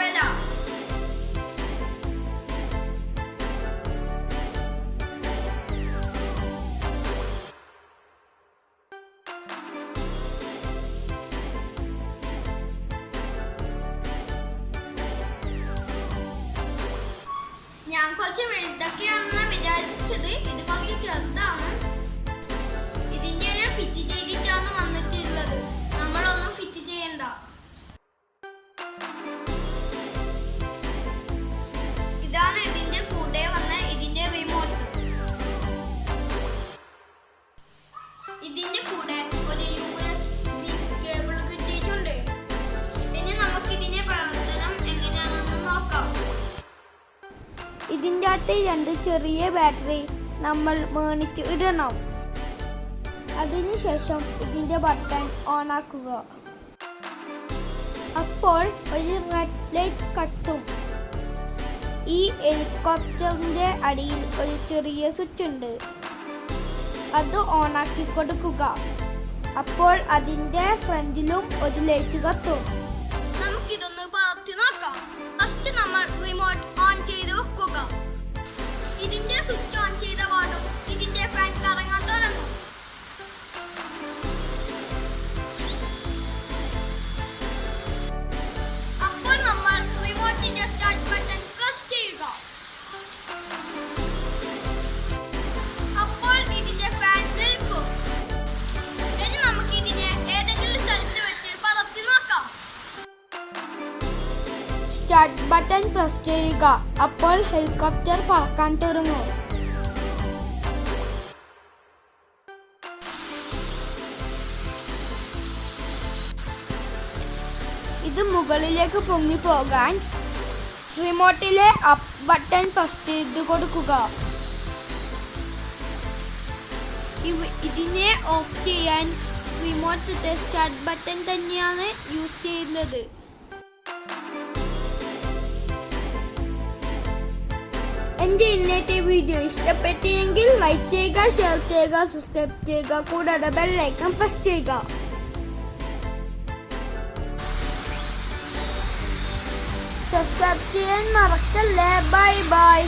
വില. ഞാൻ കുറച്ച് വലുതൊക്കെയാണെന്ന് വിചാരിച്ചത്. ഇത് കുറച്ച് ചെറുതാണ്. ഇതിന്റെ എല്ലാം ഫിറ്റ് ചെയ്തിട്ടാണ് വന്നിട്ടുള്ളത്. നമ്മളൊന്നും ഫിറ്റ് ചെയ്യണ്ട. ഇതാണ് ഇതിന്റെ കൂടെ വന്ന ഇതിന്റെ റിമോട്ട്. ഇതിന്റെ കൂടെ ഒരു USB കേബിൾ കിട്ടിയിട്ടുണ്ട്. ഇനി നമുക്ക് ഇതിന്റെ പ്രവർത്തനം എങ്ങനെയാണെന്ന് നോക്കാം. ഇതിൻ്റെ അകത്ത് 2 ചെറിയ ബാറ്ററി നമ്മൾ മേടിച്ച് ഇടണം. അതിനുശേഷം ഇതിൻ്റെ ബട്ടൺ ഓൺ ആക്കുക. അപ്പോൾ ഒരു റെഡ് ലൈറ്റ് കത്തും. ഈ ഹെലികോപ്റ്ററിൻ്റെ അടിയിൽ ഒരു ചെറിയ സ്വിച്ച് ഉണ്ട്. അത് ഓൺ ആക്കി കൊടുക്കുക. അപ്പോൾ അതിൻ്റെ ഫ്രണ്ടിലും ഒരു ലൈറ്റ് കത്തും. നമുക്കിതൊന്ന് പറത്തി നോക്കാം. ഫസ്റ്റ് നമ്മൾ റിമോട്ട് ഓൺ ചെയ്ത് വെക്കുക. ഇതിന്റെ സ്വിച്ച് ഓൺ ചെയ്ത പാടും ഇതിന്റെ ഫാൻ കറങ്ങാൻ തുടങ്ങും. അപ്പോൾ നമ്മൾ റിമോട്ടിന്റെ സ്റ്റാർട്ട് ബട്ടൺ പ്രസ് ചെയ്യുക. അപ്പോൾ ഇതിന്റെ ഫാൻ നിൽക്കും. ഇനി നമുക്ക് ഇതിനെ ഏതെങ്കിലും സ്ഥലത്ത് വെച്ച് പറത്തി നോക്കാം. സ്റ്റാർട്ട് ബട്ടൺ പ്രസ് ചെയ്യുക. അപ്പോൾ ഹെലികോപ്റ്റർ പറക്കാൻ തുടങ്ങും. ഇത് മുകളിലേക്ക് പൊങ്ങി പോകാൻ റിമോട്ടിലെ അപ്പ് ബട്ടൺ പ്രസ് ചെയ്ത് കൊടുക്കുക. ഇതിനെ ഓഫ് ചെയ്യാൻ റിമോട്ടിലെ സ്റ്റാർട്ട് ബട്ടൺ തന്നെയാണ് യൂസ് ചെയ്യുന്നത്. എൻ്റെ ഇന്നത്തെ വീഡിയോ ഇഷ്ടപ്പെട്ടെങ്കിൽ ലൈക്ക് ചെയ്യുക, ഷെയർ ചെയ്യുക, സബ്സ്ക്രൈബ് ചെയ്യുക, കൂടാതെ ബെൽ ഐക്കൺ പ്രസ് ചെയ്യുക. സബ്സ്ക്രൈബ് ചെയ്യാൻ മറക്കല്ലേ. Bye bye.